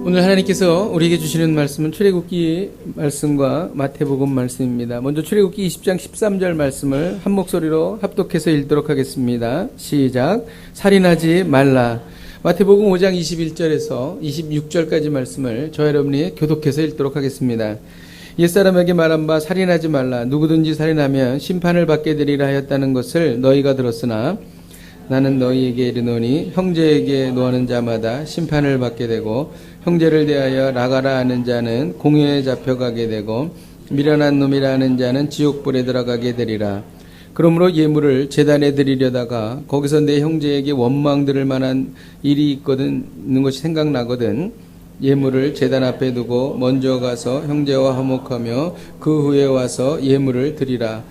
오늘 하나님께서 우리에게 주시는 말씀은 출애굽기 말씀과 마태복음 말씀입니다. 먼저 출애굽기 20장 13절 말씀을 한 목소리로 합독해서 읽도록 하겠습니다. 시작. 살인하지 말라. 마태복음 5장 21절에서 26절까지 말씀을 저와 여러분이 교독해서 읽도록 하겠습니다. 옛사람에게 말한 바 살인하지 말라. 누구든지 살인하면 심판을 받게 되리라 하였다는 것을 너희가 들었으나 나는 너희에게 이르노니 형제에게 노하는 자마다 심판을 받게 되고 형제를 대하여 나가라 하는 자는 공회에 잡혀가게 되고 미련한 놈이라 하는 자는 지옥불에 들어가게 되리라. 그러므로 예물을 제단에 드리려다가 거기서 내 형제에게 원망 들을 만한 일이 있는 것이 생각나거든 예물을 제단 앞에 두고 먼저 가서 형제와 화목하며 그 후에 와서 예물을 드리라.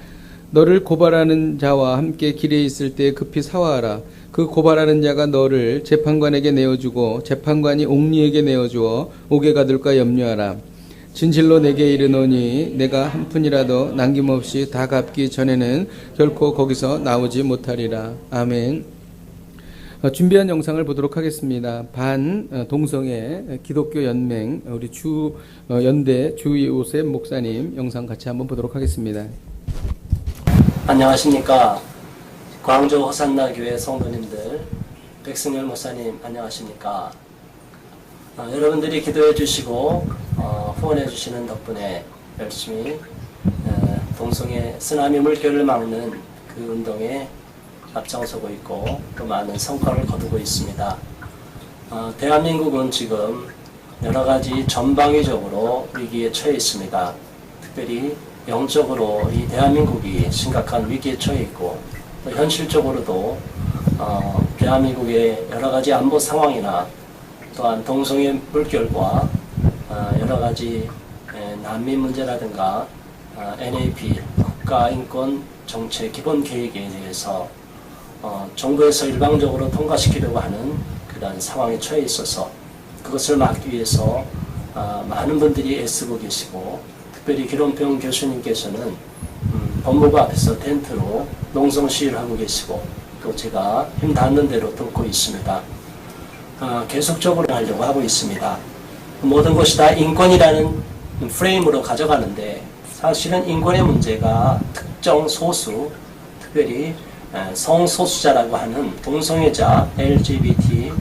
너를 고발하는 자와 함께 길에 있을 때 급히 사화하라. 그 고발하는 자가 너를 재판관에게 내어주고 재판관이 옥리에게 내어주어 옥에 가둘까 염려하라. 진실로 내게 이르노니 내가 한 푼이라도 남김없이 다 갚기 전에는 결코 거기서 나오지 못하리라. 아멘. 준비한 영상을 보도록 하겠습니다. 동성애 기독교 연맹 우리 연대 주요셉 목사님 영상 같이 한번 보도록 하겠습니다. 안녕하십니까. 광주 호산나 교회 성도님들, 백승열 목사님 안녕하십니까. 여러분들이 기도해 주시고 후원해 주시는 덕분에 열심히 동성애 쓰나미 물결을 막는 그 운동에 앞장서고 있고 또 많은 성과를 거두고 있습니다. 대한민국은 지금 여러 가지 전방위적으로 위기에 처해 있습니다. 특별히 영적으로 이 대한민국이 심각한 위기에 처해 있고 또 현실적으로도 대한민국의 여러 가지 안보 상황이나 또한 동성애 물결과 여러 가지 난민 문제라든가 NAP 국가인권정책 기본계획에 대해서 정부에서 일방적으로 통과시키려고 하는 그런 상황에 처해 있어서 그것을 막기 위해서 많은 분들이 애쓰고 계시고 특별히 기론평 교수님께서는 법무부 앞에서 텐트로 농성 시위를 하고 계시고 또 제가 힘 닿는 대로 돕고 있습니다. 계속적으로 하려고 하고 있습니다. 모든 것이 다 인권이라는 프레임으로 가져가는데 사실은 인권의 문제가 특정 소수, 특별히 성소수자라고 하는 동성애자, LGBT,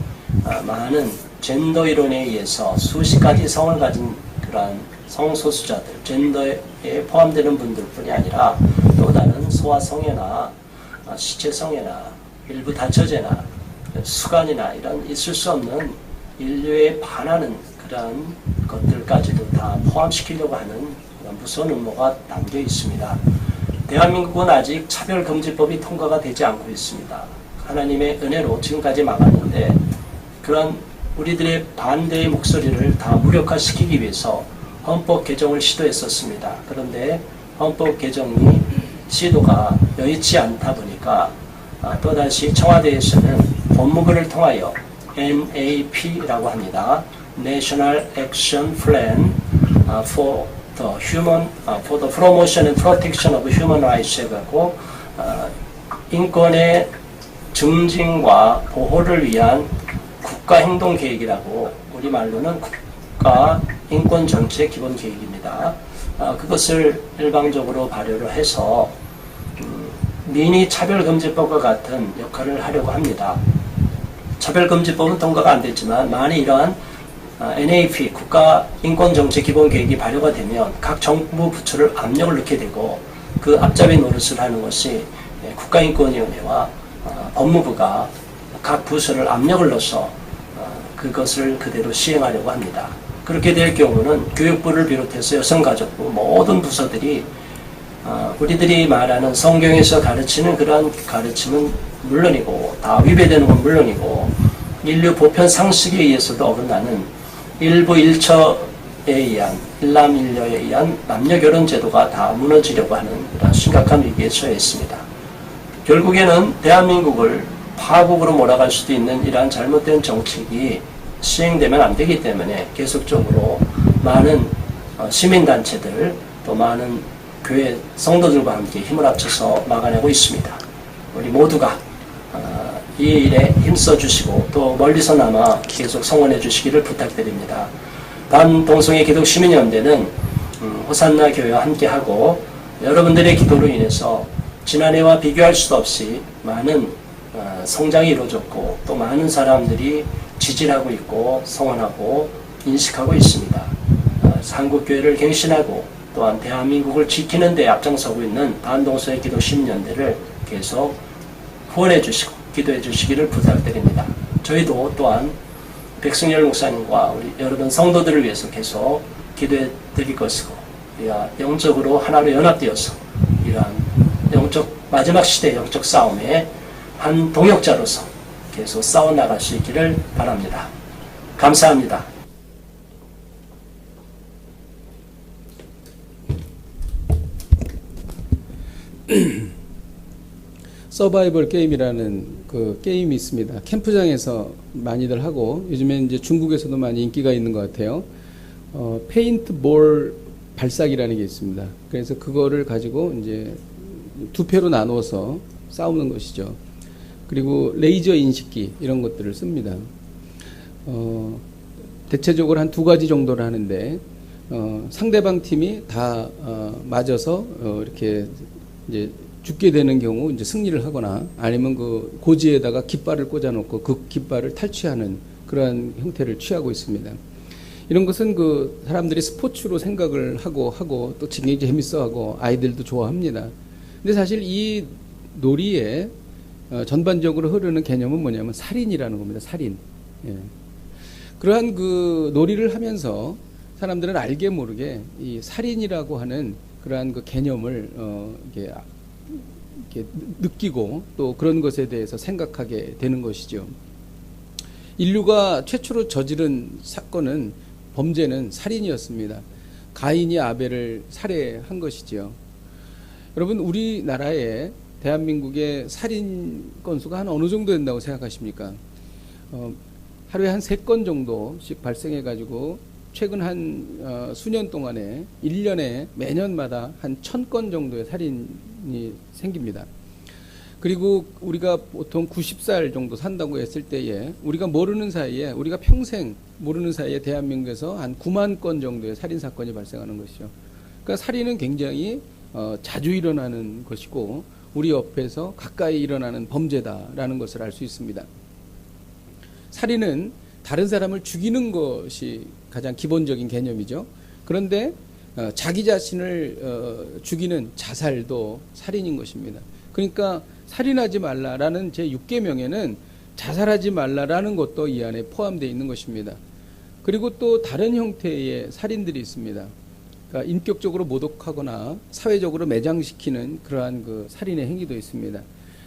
많은 젠더 이론에 의해서 수십 가지 성을 가진 그러한 성소수자들, 젠더에 포함되는 분들뿐이 아니라 또 다른 소아성애나 시체성애나 일부 다처제나 수간이나 이런 있을 수 없는 인류에 반하는 그러한 것들까지도 다 포함시키려고 하는 그런 무서운 음모가 담겨 있습니다. 대한민국은 아직 차별금지법이 통과가 되지 않고 있습니다. 하나님의 은혜로 지금까지 막았는데 그런 우리들의 반대의 목소리를 다 무력화시키기 위해서 헌법 개정을 시도했었습니다. 그런데 헌법 개정이 시도가 여의치 않다 보니까 또다시 청와대에서는 법무부를 통하여 NAP라고 합니다. National Action Plan for the Promotion and Protection of Human Rights 해가지고 인권의 증진과 보호를 위한 국가행동계획이라고 우리말로는 국가 인권정책 기본계획입니다. 그것을 일방적으로 발효를 해서 미니 차별금지법과 같은 역할을 하려고 합니다. 차별금지법은 통과가 안 됐지만 만일 이러한 NAP 국가인권정책 기본계획이 발효가 되면 각 정부 부처를 압력을 넣게 되고 그 앞잡이 노릇을 하는 것이 국가인권위원회와 법무부가 각 부서를 압력을 넣어서 그것을 그대로 시행하려고 합니다. 그렇게 될 경우는 교육부를 비롯해서 여성가족부 모든 부서들이 우리들이 말하는 성경에서 가르치는 그러한 가르침은 물론이고 다 위배되는 건 물론이고 인류 보편 상식에 의해서도 어긋나는 일부 일처에 의한 일남일녀에 의한 남녀결혼 제도가 다 무너지려고 하는 그런 심각한 위기에 처해 있습니다. 결국에는 대한민국을 파국으로 몰아갈 수도 있는 이러한 잘못된 정책이 시행되면 안 되기 때문에 계속적으로 많은 시민단체들 또 많은 교회 성도들과 함께 힘을 합쳐서 막아내고 있습니다. 우리 모두가 이 일에 힘써 주시고 또 멀리서나마 계속 성원해 주시기를 부탁드립니다. 반동성애 기독 시민연대는 호산나 교회와 함께하고 여러분들의 기도로 인해서 지난해와 비교할 수 없이 많은 성장이 이루어졌고 또 많은 사람들이 지지하고 있고 성원하고 인식하고 있습니다. 한국교회를 갱신하고 또한 대한민국을 지키는 데 앞장서고 있는 반동성애 기독 시민연대를 계속 후원해 주시고 기도해 주시기를 부탁드립니다. 저희도 또한 백승열 목사님과 우리 여러분 성도들을 위해서 계속 기도해 드릴 것이고 우리가 영적으로 하나로 연합되어서 이러한 마지막 시대의 영적 싸움에 한 동역자로서 계속 싸워나갈 수 있기를 바랍니다. 감사합니다. 서바이벌 게임이라는 그 게임이 있습니다. 캠프장에서 많이들 하고 요즘엔 이제 중국에서도 많이 인기가 있는 것 같아요. 페인트볼 발사기라는 게 있습니다. 그래서 그거를 가지고 이제 두 패로 나누어서 싸우는 것이죠. 그리고 레이저 인식기 이런 것들을 씁니다. 대체적으로 한 두 가지 정도를 하는데 상대방 팀이 다 맞아서 이렇게 이제 죽게 되는 경우 이제 승리를 하거나 아니면 그 고지에다가 깃발을 꽂아놓고 그 깃발을 탈취하는 그러한 형태를 취하고 있습니다. 이런 것은 그 사람들이 스포츠로 생각을 하고 또 굉장히 재밌어하고 아이들도 좋아합니다. 근데 사실 이 놀이에 전반적으로 흐르는 개념은 뭐냐면 살인이라는 겁니다. 살인. 예. 그러한 그 놀이를 하면서 사람들은 알게 모르게 이 살인이라고 하는 그러한 그 개념을 이렇게 느끼고 또 그런 것에 대해서 생각하게 되는 것이죠. 인류가 최초로 저지른 사건은 범죄는 살인이었습니다. 가인이 아벨을 살해한 것이지요. 여러분 우리나라에 대한민국의 살인 건수가 한 어느 정도 된다고 생각하십니까? 하루에 한 3건 정도씩 발생해 가지고 최근 한 수년 동안에 1년에 매년마다 한 1000건 정도의 살인이 생깁니다. 그리고 우리가 보통 90살 정도 산다고 했을 때에 우리가 평생 모르는 사이에 대한민국에서 한 9만 건 정도의 살인 사건이 발생하는 것이죠. 그러니까 살인은 굉장히 자주 일어나는 것이고 우리 옆에서 가까이 일어나는 범죄다라는 것을 알 수 있습니다. 살인은 다른 사람을 죽이는 것이 가장 기본적인 개념이죠. 그런데 자기 자신을 죽이는 자살도 살인인 것입니다. 그러니까 살인하지 말라라는 제6계명에는 자살하지 말라라는 것도 이 안에 포함되어 있는 것입니다. 그리고 또 다른 형태의 살인들이 있습니다. 그러니까 인격적으로 모독하거나 사회적으로 매장시키는 그러한 그 살인의 행위도 있습니다.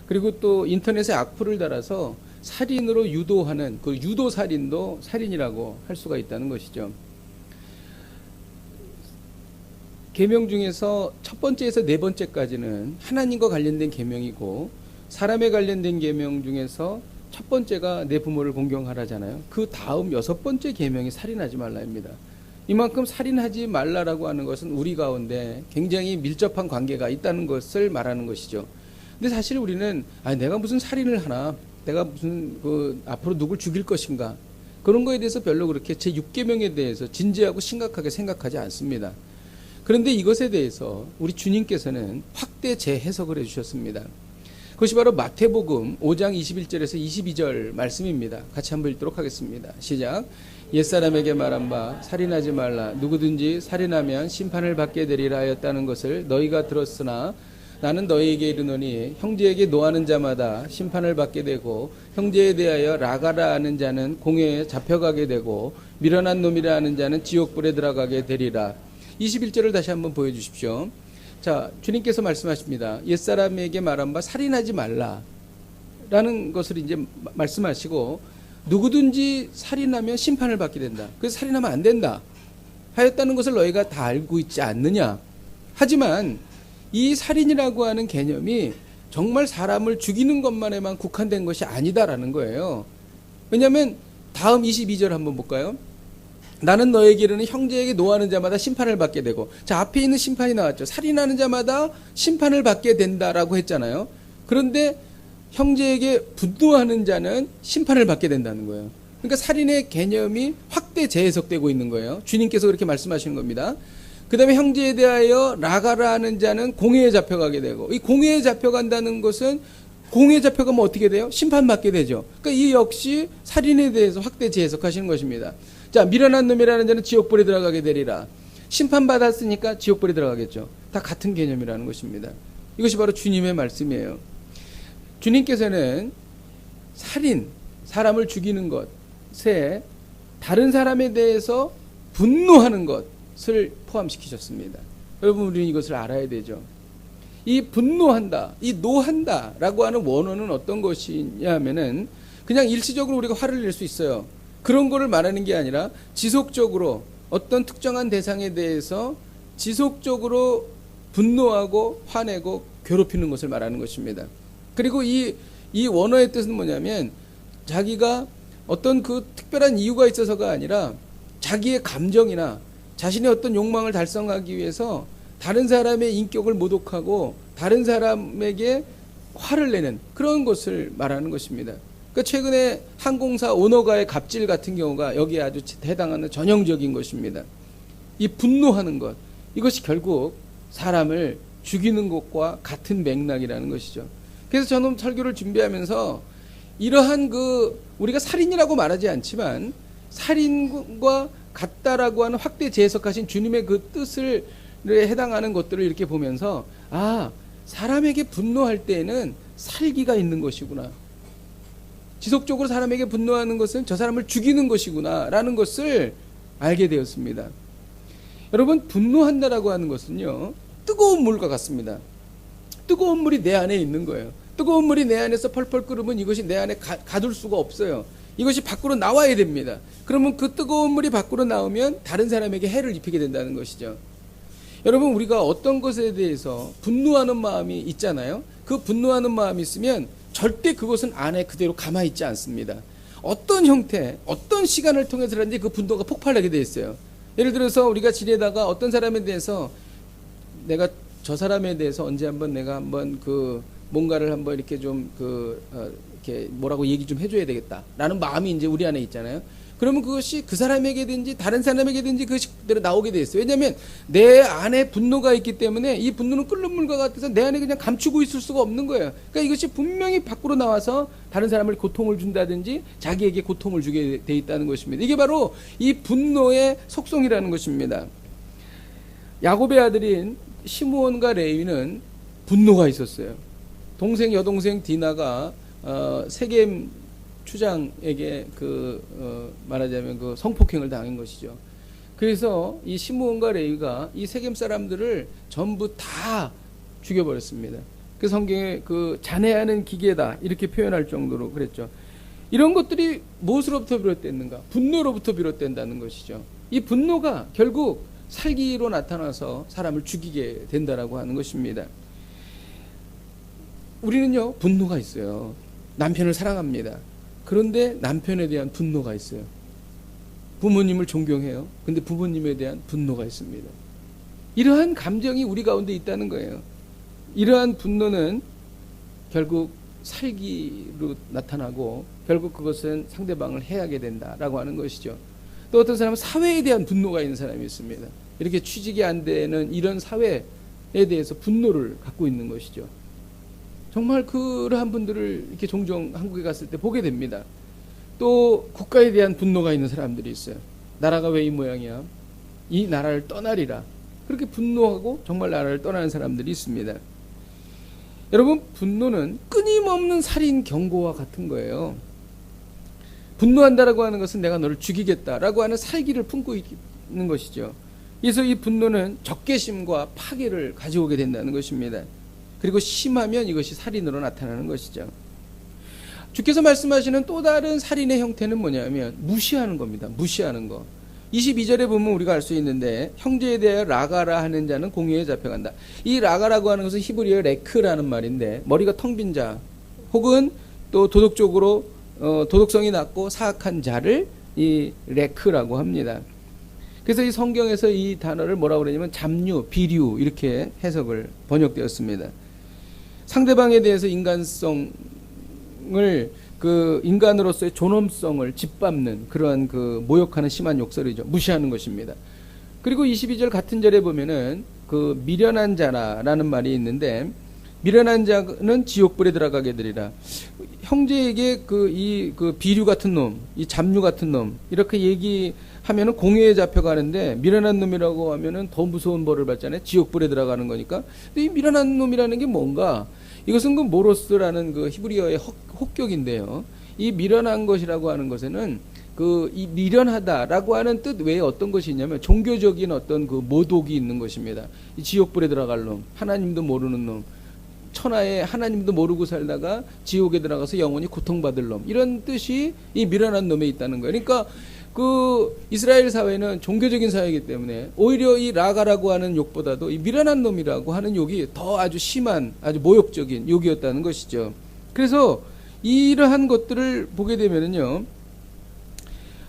그리고 또 인터넷에 악플을 달아서 살인으로 유도하는 그 유도 살인도 살인이라고 할 수가 있다는 것이죠. 계명 중에서 첫 번째에서 네 번째까지는 하나님과 관련된 계명이고 사람에 관련된 계명 중에서 첫 번째가 내 부모를 공경하라잖아요. 그 다음 6번째 계명이 살인하지 말라입니다. 이만큼 살인하지 말라라고 하는 것은 우리 가운데 굉장히 밀접한 관계가 있다는 것을 말하는 것이죠. 근데 사실 우리는 내가 무슨 살인을 하나, 내가 무슨 앞으로 누굴 죽일 것인가, 그런 거에 대해서 별로 그렇게 제6계명에 대해서 진지하고 심각하게 생각하지 않습니다. 그런데 이것에 대해서 우리 주님께서는 확대 재해석을 해주셨습니다. 그것이 바로 마태복음 5장 21절에서 22절 말씀입니다. 같이 한번 읽도록 하겠습니다. 시작. 옛사람에게 말한 바 살인하지 말라. 누구든지 살인하면 심판을 받게 되리라 하였다는 것을 너희가 들었으나 나는 너희에게 이르노니 형제에게 노하는 자마다 심판을 받게 되고 형제에 대하여 라가라 하는 자는 공회에 잡혀가게 되고 미련한 놈이라 하는 자는 지옥불에 들어가게 되리라. 21절을 다시 한번 보여주십시오. 자, 주님께서 말씀하십니다. 옛사람에게 말한 바 살인하지 말라라는 것을 이제 말씀하시고 누구든지 살인하면 심판을 받게 된다. 그래서 살인하면 안 된다 하였다는 것을 너희가 다 알고 있지 않느냐. 하지만 이 살인이라고 하는 개념이 정말 사람을 죽이는 것만에만 국한된 것이 아니다라는 거예요. 왜냐하면 다음 22절 한번 볼까요? 나는 너에게 이르는 형제에게 노하는 자마다 심판을 받게 되고, 자, 앞에 있는 심판이 나왔죠. 살인하는 자마다 심판을 받게 된다라고 했잖아요. 그런데 형제에게 분노하는 자는 심판을 받게 된다는 거예요. 그러니까 살인의 개념이 확대 재해석되고 있는 거예요. 주님께서 그렇게 말씀하시는 겁니다. 그 다음에 형제에 대하여 라가라 하는 자는 공회에 잡혀가게 되고, 이 공회에 잡혀간다는 것은 공회에 잡혀가면 어떻게 돼요? 심판받게 되죠. 그러니까 이 역시 살인에 대해서 확대 재해석하시는 것입니다. 자, 미련한 놈이라는 자는 지옥불에 들어가게 되리라. 심판받았으니까 지옥불에 들어가겠죠. 다 같은 개념이라는 것입니다. 이것이 바로 주님의 말씀이에요. 주님께서는 살인, 사람을 죽이는 것에 다른 사람에 대해서 분노하는 것을 포함시키셨습니다. 여러분, 우리는 이것을 알아야 되죠. 이 분노한다, 이 노한다 라고 하는 원어는 어떤 것이냐 하면은 그냥 일시적으로 우리가 화를 낼 수 있어요. 그런 거를 말하는 게 아니라 지속적으로 어떤 특정한 대상에 대해서 지속적으로 분노하고 화내고 괴롭히는 것을 말하는 것입니다. 그리고 이 원어의 뜻은 뭐냐면 자기가 어떤 그 특별한 이유가 있어서가 아니라 자기의 감정이나 자신의 어떤 욕망을 달성하기 위해서 다른 사람의 인격을 모독하고 다른 사람에게 화를 내는 그런 것을 말하는 것입니다. 그러니까 최근에 항공사 오너가의 갑질 같은 경우가 여기에 아주 해당하는 전형적인 것입니다. 이 분노하는 것, 이것이 결국 사람을 죽이는 것과 같은 맥락이라는 것이죠. 그래서 저는 설교를 준비하면서 이러한 우리가 살인이라고 말하지 않지만 살인과 같다라고 하는 확대 재해석하신 주님의 그 뜻을 해당하는 것들을 이렇게 보면서 사람에게 분노할 때에는 살기가 있는 것이구나. 지속적으로 사람에게 분노하는 것은 저 사람을 죽이는 것이구나 라는 것을 알게 되었습니다. 여러분, 분노한다라고 하는 것은요, 뜨거운 물과 같습니다. 뜨거운 물이 내 안에 있는 거예요. 뜨거운 물이 내 안에서 펄펄 끓으면 이것이 내 안에 가둘 수가 없어요. 이것이 밖으로 나와야 됩니다. 그러면 그 뜨거운 물이 밖으로 나오면 다른 사람에게 해를 입히게 된다는 것이죠. 여러분, 우리가 어떤 것에 대해서 분노하는 마음이 있잖아요. 그 분노하는 마음이 있으면 절대 그것은 안에 그대로 가만히 있지 않습니다. 어떤 형태, 어떤 시간을 통해서라든지 그 분노가 폭발하게 돼 있어요. 예를 들어서 우리가 지내다가 어떤 사람에 대해서 내가 저 사람에 대해서 언제 내가 한번 뭔가를 한번 이렇게 좀 이렇게 뭐라고 얘기 좀 해줘야 되겠다라는 마음이 이제 우리 안에 있잖아요. 그러면 그것이 그 사람에게든지 다른 사람에게든지 그것이 그대로 나오게 돼 있어요. 왜냐하면 내 안에 분노가 있기 때문에 이 분노는 끓는 물과 같아서 내 안에 그냥 감추고 있을 수가 없는 거예요. 그러니까 이것이 분명히 밖으로 나와서 다른 사람을 고통을 준다든지 자기에게 고통을 주게 돼 있다는 것입니다. 이게 바로 이 분노의 속성이라는 것입니다. 야곱의 아들인 시므온과 레위는 분노가 있었어요. 여동생 디나가 세겜 추장에게 말하자면 성폭행을 당한 것이죠. 그래서 이 시므온과 레위가 이 세겜 사람들을 전부 다 죽여버렸습니다. 그 성경에 잔해하는 기계다 이렇게 표현할 정도로 그랬죠. 이런 것들이 무엇으로부터 비롯됐는가? 분노로부터 비롯된다는 것이죠. 이 분노가 결국 살기로 나타나서 사람을 죽이게 된다라고 하는 것입니다. 우리는요, 분노가 있어요. 남편을 사랑합니다. 그런데 남편에 대한 분노가 있어요. 부모님을 존경해요. 근데 부모님에 대한 분노가 있습니다. 이러한 감정이 우리 가운데 있다는 거예요. 이러한 분노는 결국 살기로 나타나고 결국 그것은 상대방을 해하게 된다라고 하는 것이죠. 또 어떤 사람은 사회에 대한 분노가 있는 사람이 있습니다. 이렇게 취직이 안 되는 이런 사회에 대해서 분노를 갖고 있는 것이죠. 정말 그러한 분들을 이렇게 종종 한국에 갔을 때 보게 됩니다. 또 국가에 대한 분노가 있는 사람들이 있어요. 나라가 왜 이 모양이야? 이 나라를 떠나리라. 그렇게 분노하고 정말 나라를 떠나는 사람들이 있습니다. 여러분, 분노는 끊임없는 살인 경고와 같은 거예요. 분노한다라고 하는 것은 내가 너를 죽이겠다라고 하는 살기를 품고 있는 것이죠. 그래서 이 분노는 적개심과 파괴를 가져오게 된다는 것입니다. 그리고 심하면 이것이 살인으로 나타나는 것이죠. 주께서 말씀하시는 또 다른 살인의 형태는 뭐냐면 무시하는 겁니다. 무시하는 거. 22절에 보면 우리가 알 수 있는데 형제에 대하여 라가라 하는 자는 공회에 잡혀간다. 이 라가라고 하는 것은 히브리어 레크라는 말인데 머리가 텅 빈 자 혹은 또 도덕적으로 도덕성이 낮고 사악한 자를 이 레크라고 합니다. 그래서 이 성경에서 이 단어를 뭐라고 그러냐면 잡류, 비류 이렇게 해석을 번역되었습니다. 상대방에 대해서 인간성을 인간을 그 인간으로서의 존엄성을 짓밟는 그러한 그 모욕하는 심한 욕설이죠. 무시하는 것입니다. 그리고 22절 같은 절에 보면은 그 미련한 자라라는 말이 있는데, 미련한 자는 지옥불에 들어가게 되리라. 형제에게 그 비류 같은 놈, 이 잡류 같은 놈 이렇게 얘기하면은 공회에 잡혀가는데, 미련한 놈이라고 하면은 더 무서운 벌을 받잖아요. 지옥불에 들어가는 거니까. 근데 이 미련한 놈이라는 게 뭔가? 이것은 그 모로스라는 그 히브리어의 혹격인데요. 이 미련한 것이라고 하는 것에는 이 미련하다라고 하는 뜻 외에 어떤 것이 있냐면 종교적인 어떤 그 모독이 있는 것입니다. 이 지옥불에 들어갈 놈, 하나님도 모르는 놈, 천하에 하나님도 모르고 살다가 지옥에 들어가서 영원히 고통받을 놈, 이런 뜻이 이 미련한 놈에 있다는 거예요. 그러니까 그 이스라엘 사회는 종교적인 사회이기 때문에 오히려 이 라가라고 하는 욕보다도 이 미련한 놈이라고 하는 욕이 더 아주 심한, 아주 모욕적인 욕이었다는 것이죠. 그래서 이러한 것들을 보게 되면은요,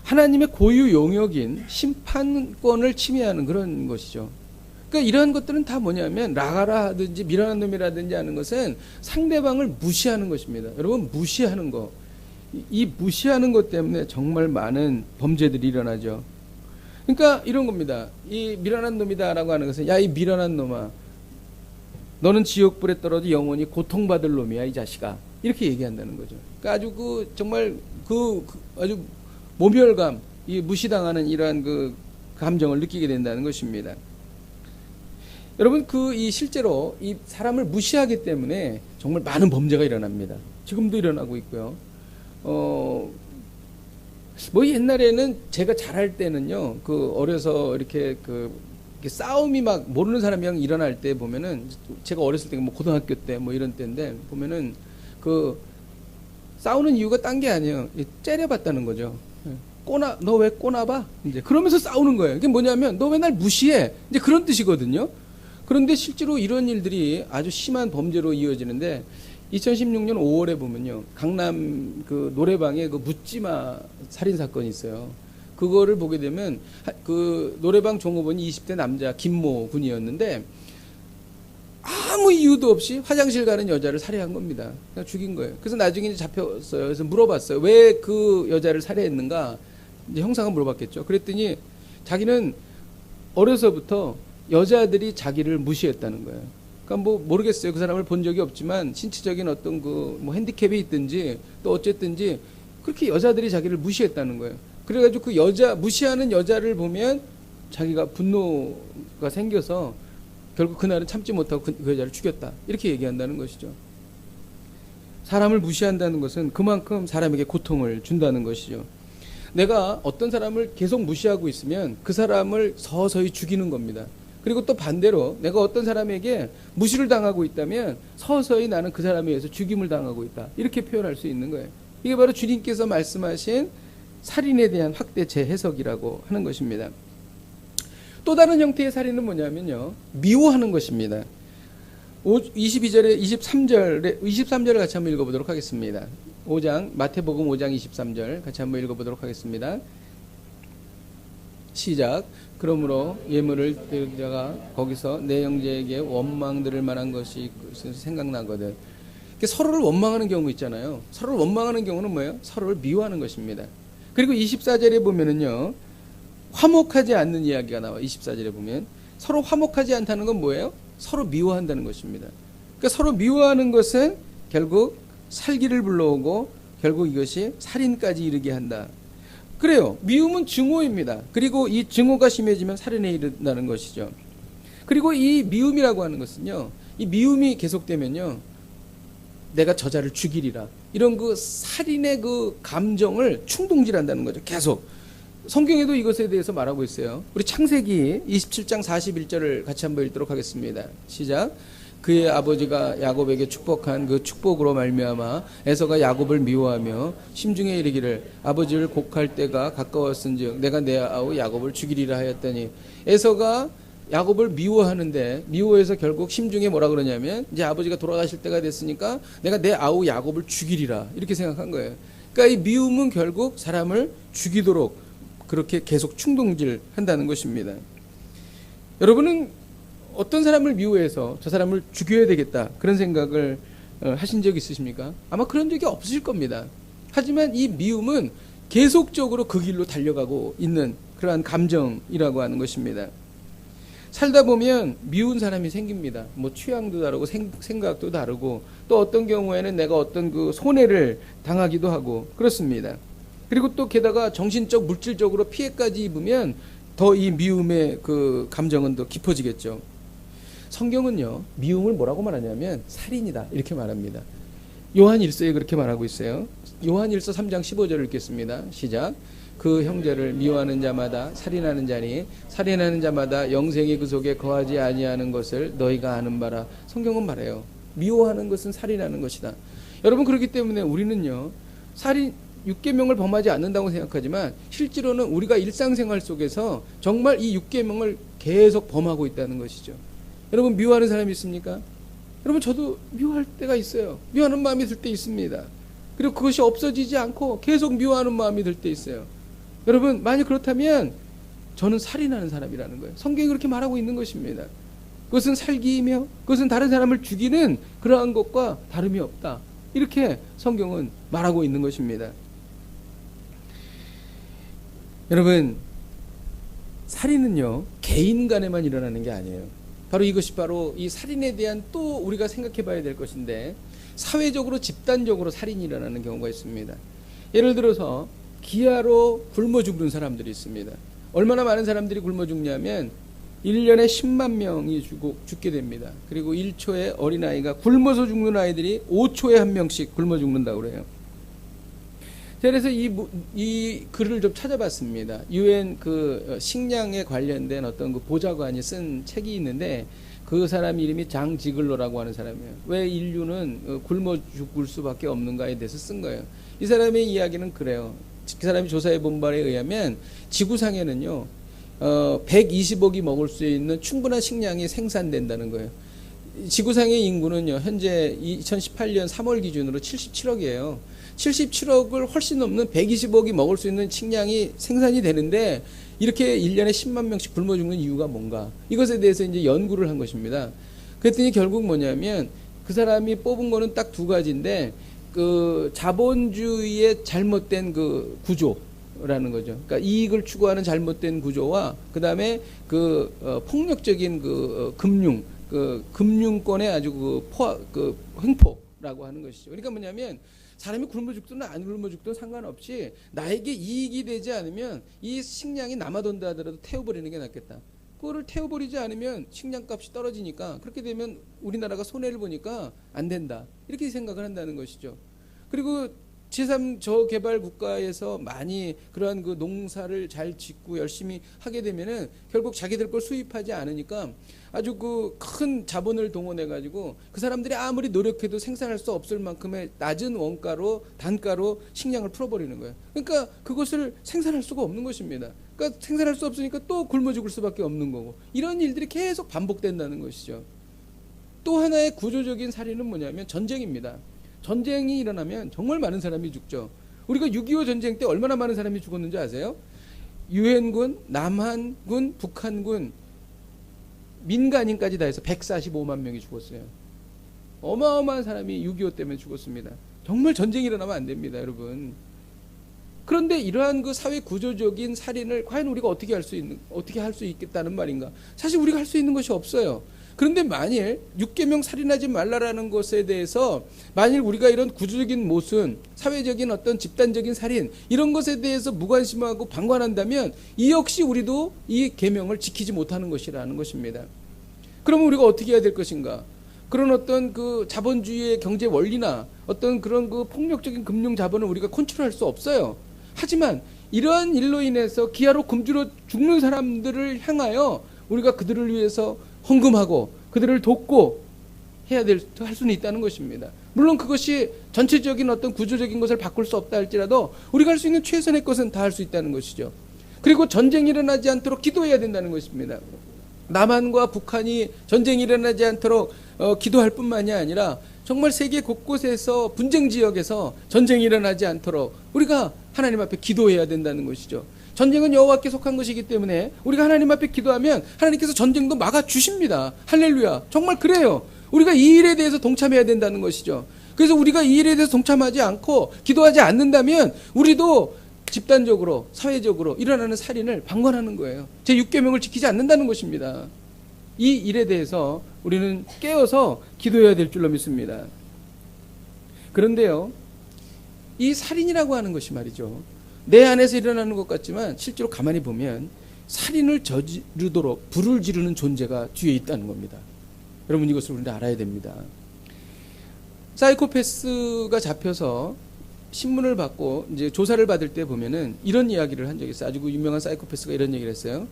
하나님의 고유 영역인 심판권을 침해하는 그런 것이죠. 그러니까 이러한 것들은 다 뭐냐면 라가라 하든지 미련한 놈이라든지 하는 것은 상대방을 무시하는 것입니다. 여러분, 무시하는 거, 이 무시하는 것 때문에 정말 많은 범죄들이 일어나죠. 그러니까 이런 겁니다. 이 미련한 놈이다라고 하는 것은, 야, 이 미련한 놈아, 너는 지옥불에 떨어져 영원히 고통받을 놈이야, 이 자식아, 이렇게 얘기한다는 거죠. 그러니까 아주 정말 아주 모멸감, 이 무시당하는 이러한 그 감정을 느끼게 된다는 것입니다. 여러분, 이 실제로 이 사람을 무시하기 때문에 정말 많은 범죄가 일어납니다. 지금도 일어나고 있고요. 뭐 옛날에는 제가 잘할 때는요, 어려서 이렇게 이렇게 싸움이 막 모르는 사람이랑 일어날 때 보면은, 제가 어렸을 때 뭐 고등학교 때 뭐 이런 때인데 보면은 싸우는 이유가 딴 게 아니에요. 째려봤다는 거죠. 너 왜 꼬나봐? 이제 그러면서 싸우는 거예요. 이게 뭐냐면, 너 왜 날 무시해? 이제 그런 뜻이거든요. 그런데 실제로 이런 일들이 아주 심한 범죄로 이어지는데, 2016년 5월에 보면요, 강남 노래방에 묻지마 살인 사건이 있어요. 그거를 보게 되면 노래방 종업원이 20대 남자 김모 군이었는데, 아무 이유도 없이 화장실 가는 여자를 살해한 겁니다. 그냥 죽인 거예요. 그래서 나중에 잡혔어요. 그래서 물어봤어요. 왜 그 여자를 살해했는가? 이제 형사가 물어봤겠죠. 그랬더니 자기는 어려서부터 여자들이 자기를 무시했다는 거예요. 그러니까 뭐 모르겠어요. 그 사람을 본 적이 없지만 신체적인 어떤 뭐 핸디캡이 있든지 또 어쨌든지 그렇게 여자들이 자기를 무시했다는 거예요. 그래가지고 무시하는 여자를 보면 자기가 분노가 생겨서 결국 그날은 참지 못하고 그 여자를 죽였다, 이렇게 얘기한다는 것이죠. 사람을 무시한다는 것은 그만큼 사람에게 고통을 준다는 것이죠. 내가 어떤 사람을 계속 무시하고 있으면 그 사람을 서서히 죽이는 겁니다. 그리고 또 반대로 내가 어떤 사람에게 무시를 당하고 있다면 서서히 나는 그 사람에 의해서 죽임을 당하고 있다, 이렇게 표현할 수 있는 거예요. 이게 바로 주님께서 말씀하신 살인에 대한 확대 재해석이라고 하는 것입니다. 또 다른 형태의 살인은 뭐냐면요, 미워하는 것입니다. 22절에 23절을 같이 한번 읽어보도록 하겠습니다. 마태복음 5장 23절 같이 한번 읽어보도록 하겠습니다. 시작. 그러므로 예물을 드리다가 거기서 내 형제에게 원망 들을 만한 것이 생각나거든. 서로를 원망하는 경우 있잖아요. 서로를 원망하는 경우는 뭐예요? 서로를 미워하는 것입니다. 그리고 24절에 보면은요, 화목하지 않는 이야기가 나와. 24절에 보면 서로 화목하지 않다는 건 뭐예요? 서로 미워한다는 것입니다. 그러니까 서로 미워하는 것은 결국 살기를 불러오고 결국 이것이 살인까지 이르게 한다. 그래요. 미움은 증오입니다. 그리고 이 증오가 심해지면 살인에 이른다는 것이죠. 그리고 이 미움이라고 하는 것은요, 이 미움이 계속되면요, 내가 저자를 죽이리라, 이런 살인의 감정을 충동질한다는 거죠. 계속. 성경에도 이것에 대해서 말하고 있어요. 우리 창세기 27장 41절을 같이 한번 읽도록 하겠습니다. 시작. 그의 아버지가 야곱에게 축복한 그 축복으로 말미암아 에서가 야곱을 미워하며 심중에 이르기를 아버지를 곡할 때가 가까웠은즉 내가 내 아우 야곱을 죽이리라 하였더니, 에서가 야곱을 미워하는데, 미워해서 결국 심중에 뭐라 그러냐면, 이제 아버지가 돌아가실 때가 됐으니까 내가 내 아우 야곱을 죽이리라, 이렇게 생각한 거예요. 그러니까 이 미움은 결국 사람을 죽이도록 그렇게 계속 충동질 한다는 것입니다. 여러분은 어떤 사람을 미워해서 저 사람을 죽여야 되겠다, 그런 생각을 하신 적 있으십니까? 아마 그런 적이 없으실 겁니다. 하지만 이 미움은 계속적으로 그 길로 달려가고 있는 그러한 감정이라고 하는 것입니다. 살다 보면 미운 사람이 생깁니다. 뭐 취향도 다르고 생각도 다르고 또 어떤 경우에는 내가 어떤 그 손해를 당하기도 하고 그렇습니다. 그리고 또 게다가 정신적 물질적으로 피해까지 입으면 더 이 미움의 그 감정은 더 깊어지겠죠. 성경은요, 미움을 뭐라고 말하냐면 살인이다 이렇게 말합니다. 요한일서에 그렇게 말하고 있어요. 요한일서 3장 15절을 읽겠습니다. 시작. 그 형제를 미워하는 자마다 살인하는 자니 살인하는 자마다 영생이 그 속에 거하지 아니하는 것을 너희가 아는 바라. 성경은 말해요. 미워하는 것은 살인하는 것이다. 여러분, 그렇기 때문에 우리는요, 살인 6계명을 범하지 않는다고 생각하지만 실제로는 우리가 일상생활 속에서 정말 이 6계명을 계속 범하고 있다는 것이죠. 여러분, 미워하는 사람이 있습니까? 여러분, 저도 미워할 때가 있어요. 미워하는 마음이 들 때 있습니다. 그리고 그것이 없어지지 않고 계속 미워하는 마음이 들 때 있어요. 여러분, 만약 그렇다면 저는 살인하는 사람이라는 거예요. 성경이 그렇게 말하고 있는 것입니다. 그것은 살기이며 그것은 다른 사람을 죽이는 그러한 것과 다름이 없다. 이렇게 성경은 말하고 있는 것입니다. 여러분, 살인은요, 개인 간에만 일어나는 게 아니에요. 바로 이것이 바로 이 살인에 대한 또 우리가 생각해 봐야 될 것인데, 사회적으로 집단적으로 살인이 일어나는 경우가 있습니다. 예를 들어서 기아로 굶어 죽는 사람들이 있습니다. 얼마나 많은 사람들이 굶어 죽냐면 1년에 10만 명이 죽게 됩니다. 그리고 1초에 어린아이가 굶어서 죽는 아이들이 5초에 한 명씩 굶어 죽는다고 그래요. 그래서 이 글을 좀 찾아봤습니다. 유엔 그 식량에 관련된 어떤 그 보좌관이 쓴 책이 있는데 그 사람 이름이 장 지글러라고 하는 사람이에요. 왜 인류는 굶어 죽을 수밖에 없는가에 대해서 쓴 거예요. 이 사람의 이야기는 그래요. 그 사람이 조사해 본 바에 의하면 지구상에는요 120억이 먹을 수 있는 충분한 식량이 생산된다는 거예요. 지구상의 인구는요 현재 2018년 3월 기준으로 77억이에요. 77억을 훨씬 넘는 120억이 먹을 수 있는 식량이 생산이 되는데 이렇게 1년에 10만 명씩 굶어 죽는 이유가 뭔가, 이것에 대해서 이제 연구를 한 것입니다. 그랬더니 결국 뭐냐면 그 사람이 뽑은 거는 딱 두 가지인데 그 자본주의의 잘못된 그 구조라는 거죠. 그러니까 이익을 추구하는 잘못된 구조와 그다음에 그 폭력적인 그 금융권의 아주 그 횡포라고 하는 것이죠. 그러니까 뭐냐면 사람이 굶어 죽든 안 굶어 죽든 상관없이 나에게 이익이 되지 않으면 이 식량이 남아돈다 하더라도 태워버리는 게 낫겠다. 그거를 태워버리지 않으면 식량값이 떨어지니까 그렇게 되면 우리나라가 손해를 보니까 안 된다. 이렇게 생각을 한다는 것이죠. 그리고 제3 저개발 국가에서 많이 그러한 그 농사를 잘 짓고 열심히 하게 되면은 결국 자기들 걸 수입하지 않으니까 아주 그 큰 자본을 동원해 가지고 그 사람들이 아무리 노력해도 생산할 수 없을 만큼의 낮은 원가로 단가로 식량을 풀어버리는 거예요. 그러니까 그것을 생산할 수가 없는 것입니다. 그러니까 생산할 수 없으니까 또 굶어 죽을 수밖에 없는 거고, 이런 일들이 계속 반복된다는 것이죠. 또 하나의 구조적인 사례는 뭐냐면 전쟁입니다. 전쟁이 일어나면 정말 많은 사람이 죽죠. 우리가 6.25 전쟁 때 얼마나 많은 사람이 죽었는지 아세요? 유엔군, 남한군, 북한군, 민간인까지 다 해서 145만 명이 죽었어요. 어마어마한 사람이 6.25 때문에 죽었습니다. 정말 전쟁이 일어나면 안 됩니다, 여러분. 그런데 이러한 그 사회 구조적인 살인을 과연 우리가 어떻게 할 수 있겠다는 말인가? 사실 우리가 할 수 있는 것이 없어요. 그런데 만일 6계명 살인하지 말라라는 것에 대해서 만일 우리가 이런 구조적인 모순, 사회적인 어떤 집단적인 살인 이런 것에 대해서 무관심하고 방관한다면 이 역시 우리도 이 계명을 지키지 못하는 것이라는 것입니다. 그러면 우리가 어떻게 해야 될 것인가? 그런 어떤 그 자본주의의 경제 원리나 어떤 그런 그 폭력적인 금융 자본을 우리가 컨트롤할 수 없어요. 하지만 이러한 일로 인해서 기아로 굶주려 죽는 사람들을 향하여 우리가 그들을 위해서 헌금하고 그들을 돕고 할 수는 있다는 것입니다. 물론 그것이 전체적인 어떤 구조적인 것을 바꿀 수 없다 할지라도 우리가 할 수 있는 최선의 것은 다 할 수 있다는 것이죠. 그리고 전쟁이 일어나지 않도록 기도해야 된다는 것입니다. 남한과 북한이 전쟁이 일어나지 않도록 기도할 뿐만이 아니라 정말 세계 곳곳에서 분쟁 지역에서 전쟁이 일어나지 않도록 우리가 하나님 앞에 기도해야 된다는 것이죠. 전쟁은 여호와께 속한 것이기 때문에 우리가 하나님 앞에 기도하면 하나님께서 전쟁도 막아주십니다. 할렐루야. 정말 그래요. 우리가 이 일에 대해서 동참해야 된다는 것이죠. 그래서 우리가 이 일에 대해서 동참하지 않고 기도하지 않는다면 우리도 집단적으로 사회적으로 일어나는 살인을 방관하는 거예요. 제6계명을 지키지 않는다는 것입니다. 이 일에 대해서 우리는 깨어서 기도해야 될 줄로 믿습니다. 그런데요, 이 살인이라고 하는 것이 말이죠, 내 안에서 일어나는 것 같지만 실제로 가만히 보면 살인을 저지르도록 불을 지르는 존재가 뒤에 있다는 겁니다. 여러분, 이것을 우리는 알아야 됩니다. 사이코패스가 잡혀서 신문을 받고 이제 조사를 받을 때 보면은 이런 이야기를 한 적이 있어요. 아주 유명한 사이코패스가 이런 얘기를 했어요.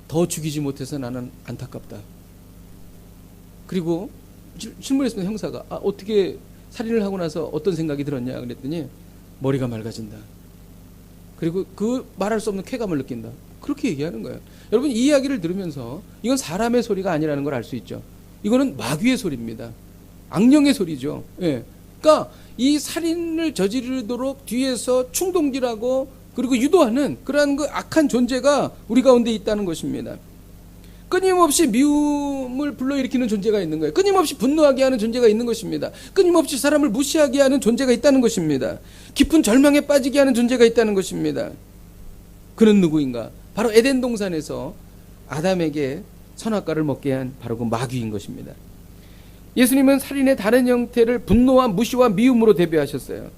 더 죽이지 못해서 나는 안타깝다. 그리고 질문했습니다. 형사가 어떻게 살인을 하고 나서 어떤 생각이 들었냐 그랬더니 머리가 맑아진다. 그리고 그 말할 수 없는 쾌감을 느낀다. 그렇게 얘기하는 거예요. 여러분, 이 이야기를 들으면서 이건 사람의 소리가 아니라는 걸 알 수 있죠. 이거는 마귀의 소리입니다. 악령의 소리죠. 예. 그러니까 이 살인을 저지르도록 뒤에서 충동질하고 그리고 유도하는 그러한 그 악한 존재가 우리 가운데 있다는 것입니다. 끊임없이 미움을 불러일으키는 존재가 있는 거예요. 끊임없이 분노하게 하는 존재가 있는 것입니다. 끊임없이 사람을 무시하게 하는 존재가 있다는 것입니다. 깊은 절망에 빠지게 하는 존재가 있다는 것입니다. 그는 누구인가? 바로 에덴 동산에서 아담에게 선악과를 먹게 한 바로 그 마귀인 것입니다. 예수님은 살인의 다른 형태를 분노와 무시와 미움으로 대비하셨어요.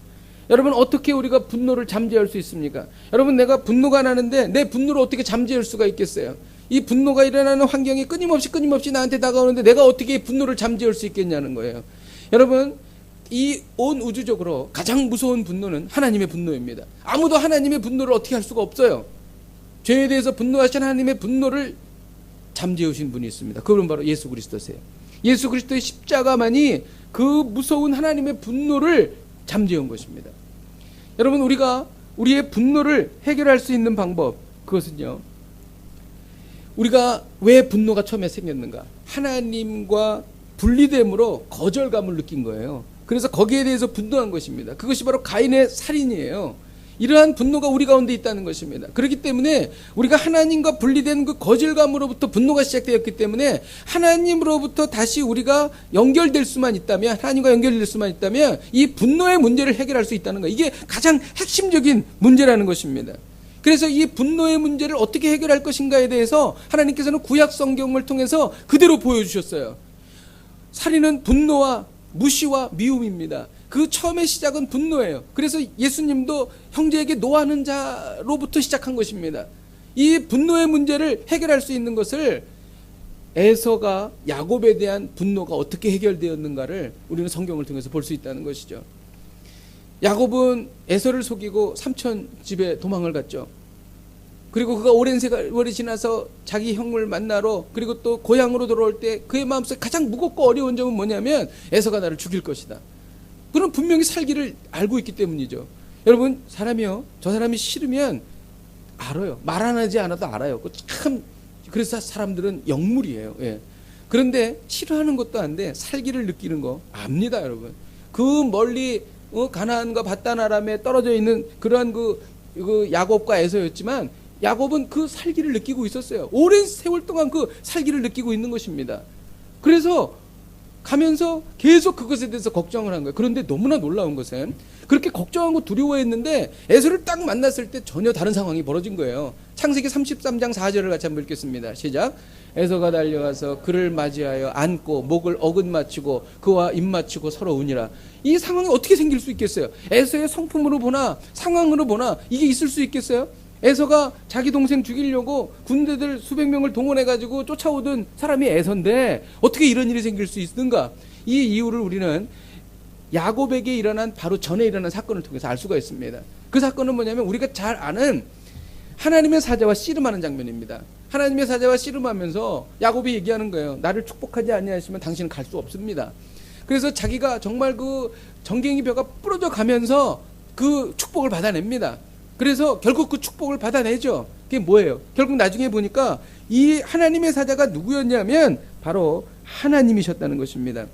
여러분, 어떻게 우리가 분노를 잠재울 수 있습니까? 여러분, 내가 분노가 나는데 내 분노를 어떻게 잠재울 수가 있겠어요? 이 분노가 일어나는 환경이 끊임없이 나한테 다가오는데 내가 어떻게 이 분노를 잠재울 수 있겠냐는 거예요. 여러분, 이 온 우주적으로 가장 무서운 분노는 하나님의 분노입니다. 아무도 하나님의 분노를 어떻게 할 수가 없어요. 죄에 대해서 분노하신 하나님의 분노를 잠재우신 분이 있습니다. 그분은 바로 예수 그리스도세요. 예수 그리스도의 십자가만이 그 무서운 하나님의 분노를 잠재운 것입니다. 여러분, 우리가 우리의 분노를 해결할 수 있는 방법, 그것은요, 우리가 왜 분노가 처음에 생겼는가? 하나님과 분리됨으로 거절감을 느낀 거예요. 그래서 거기에 대해서 분노한 것입니다. 그것이 바로 가인의 살인이에요. 이러한 분노가 우리 가운데 있다는 것입니다. 그렇기 때문에 우리가 하나님과 분리된 그 거절감으로부터 분노가 시작되었기 때문에 하나님으로부터 다시 우리가 연결될 수만 있다면, 하나님과 연결될 수만 있다면 이 분노의 문제를 해결할 수 있다는 거예요. 이게 가장 핵심적인 문제라는 것입니다. 그래서 이 분노의 문제를 어떻게 해결할 것인가에 대해서 하나님께서는 구약 성경을 통해서 그대로 보여주셨어요. 살인은 분노와 무시와 미움입니다. 그 처음의 시작은 분노예요. 그래서 예수님도 형제에게 노하는 자로부터 시작한 것입니다. 이 분노의 문제를 해결할 수 있는 것을 에서가 야곱에 대한 분노가 어떻게 해결되었는가를 우리는 성경을 통해서 볼 수 있다는 것이죠. 야곱은 에서를 속이고 삼촌 집에 도망을 갔죠. 그리고 그가 오랜 세월이 지나서 자기 형을 만나러, 그리고 또 고향으로 돌아올 때 그의 마음속에 가장 무겁고 어려운 점은 뭐냐면 에서가 나를 죽일 것이다. 그는 분명히 살기를 알고 있기 때문이죠. 여러분, 사람이요, 저 사람이 싫으면 알아요. 말 안 하지 않아도 알아요. 참, 그래서 사람들은 영물이에요. 예. 그런데 싫어하는 것도 안돼 살기를 느끼는 거 압니다, 여러분. 그 멀리 가나안과 밧단 아람에 떨어져 있는 그러한 그 야곱과 에서였지만 야곱은 그 살기를 느끼고 있었어요. 오랜 세월 동안 그 살기를 느끼고 있는 것입니다. 그래서 가면서 계속 그것에 대해서 걱정을 한 거예요. 그런데 너무나 놀라운 것은 그렇게 걱정하고 두려워했는데 에서를 딱 만났을 때 전혀 다른 상황이 벌어진 거예요. 창세기 33장 4절을 같이 한번 읽겠습니다. 시작. 에서가 달려와서 그를 맞이하여 안고 목을 어긋맞추고 그와 입맞추고 서로 우니라. 이 상황이 어떻게 생길 수 있겠어요? 에서의 성품으로 보나 상황으로 보나 이게 있을 수 있겠어요? 에서가 자기 동생 죽이려고 군대들 수백 명을 동원해가지고 쫓아오던 사람이 에서인데 어떻게 이런 일이 생길 수 있는가? 이 이유를 우리는 야곱에게 일어난 바로 전에 일어난 사건을 통해서 알 수가 있습니다. 그 사건은 뭐냐면 우리가 잘 아는 하나님의 사자와 씨름하는 장면입니다. 하나님의 사자와 씨름하면서 야곱이 얘기하는 거예요. 나를 축복하지 아니하시면 당신은 갈 수 없습니다. 그래서 자기가 정말 그 정갱이 벼가 부러져 가면서 그 축복을 받아냅니다. 그래서 결국 그 축복을 받아내죠. 그게 뭐예요? 결국 나중에 보니까 이 하나님의 사자가 누구였냐면 바로 하나님이셨다는 것입니다.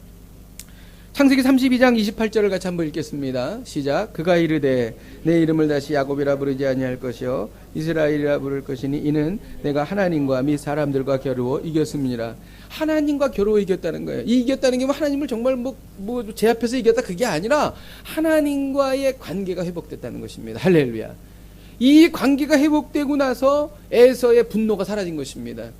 창세기 32장 28절을 같이 한번 읽겠습니다. 시작. 그가 이르되 내 이름을 다시 야곱이라 부르지 아니할 것이요 이스라엘이라 부를 것이니 이는 내가 하나님과 및 사람들과 겨루어 이겼음이니라. 하나님과 겨루어 이겼다는 거예요. 이 이겼다는 게 뭐 하나님을 정말 제 앞에서 이겼다 그게 아니라 하나님과의 관계가 회복됐다는 것입니다. 할렐루야. 이 관계가 회복되고 나서 에서의 분노가 사라진 것입니다.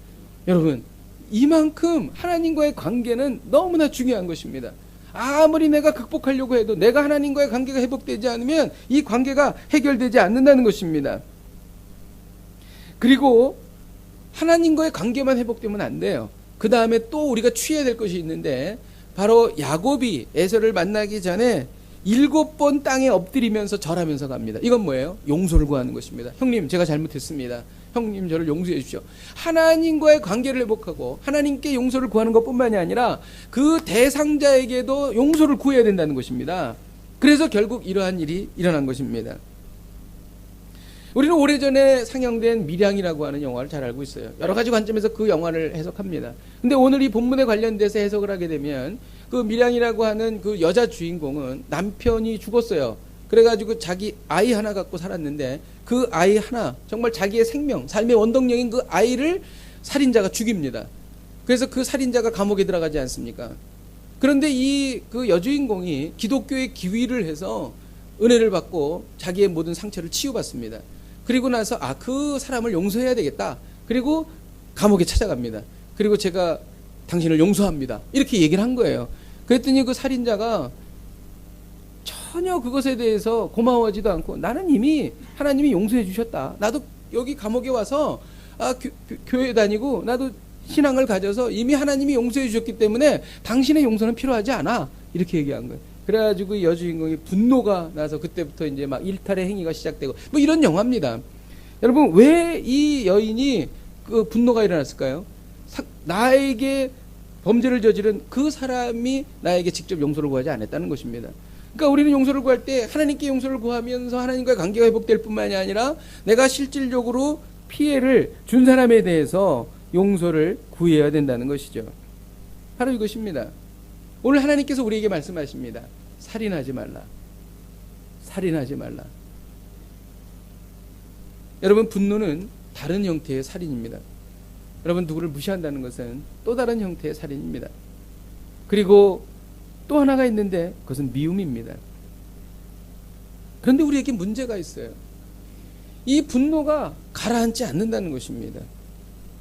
여러분, 이만큼 하나님과의 관계는 너무나 중요한 것입니다. 아무리 내가 극복하려고 해도 내가 하나님과의 관계가 회복되지 않으면 이 관계가 해결되지 않는다는 것입니다. 그리고 하나님과의 관계만 회복되면 안 돼요. 그 다음에 또 우리가 취해야 될 것이 있는데, 바로 야곱이 에서를 만나기 전에 7번 땅에 엎드리면서 절하면서 갑니다. 이건 뭐예요? 용서를 구하는 것입니다. 형님, 제가 잘못했습니다. 형님, 저를 용서해 주십시오. 하나님과의 관계를 회복하고 하나님께 용서를 구하는 것뿐만이 아니라 그 대상자에게도 용서를 구해야 된다는 것입니다. 그래서 결국 이러한 일이 일어난 것입니다. 우리는 오래전에 상영된 밀양이라고 하는 영화를 잘 알고 있어요. 여러 가지 관점에서 그 영화를 해석합니다. 근데 오늘 이 본문에 관련돼서 해석을 하게 되면, 그 밀양이라고 하는 그 여자 주인공은 남편이 죽었어요. 그래가지고 자기 아이 하나 갖고 살았는데, 그 아이 하나, 정말 자기의 생명, 삶의 원동력인 그 아이를 살인자가 죽입니다. 그래서 그 살인자가 감옥에 들어가지 않습니까? 그런데 그 여주인공이 기독교의 기위를 해서 은혜를 받고 자기의 모든 상처를 치유받습니다. 그리고 나서 그 사람을 용서해야 되겠다. 그리고 감옥에 찾아갑니다. 그리고 제가 당신을 용서합니다. 이렇게 얘기를 한 거예요. 그랬더니 그 살인자가 전혀 그것에 대해서 고마워하지도 않고, 나는 이미 하나님이 용서해 주셨다. 나도 여기 감옥에 와서 교회 다니고 나도 신앙을 가져서 이미 하나님이 용서해 주셨기 때문에 당신의 용서는 필요하지 않아. 이렇게 얘기한 거예요. 그래가지고 이 여주인공이 분노가 나서 그때부터 이제 막 일탈의 행위가 시작되고 뭐 이런 영화입니다. 여러분, 왜 이 여인이 그 분노가 일어났을까요? 나에게 범죄를 저지른 그 사람이 나에게 직접 용서를 구하지 않았다는 것입니다. 그러니까 우리는 용서를 구할 때 하나님께 용서를 구하면서 하나님과의 관계가 회복될 뿐만이 아니라 내가 실질적으로 피해를 준 사람에 대해서 용서를 구해야 된다는 것이죠. 바로 이것입니다. 오늘 하나님께서 우리에게 말씀하십니다. 살인하지 말라. 살인하지 말라. 여러분, 분노는 다른 형태의 살인입니다. 여러분, 누구를 무시한다는 것은 또 다른 형태의 살인입니다. 그리고 또 하나가 있는데 그것은 미움입니다. 그런데 우리에게 문제가 있어요. 이 분노가 가라앉지 않는다는 것입니다.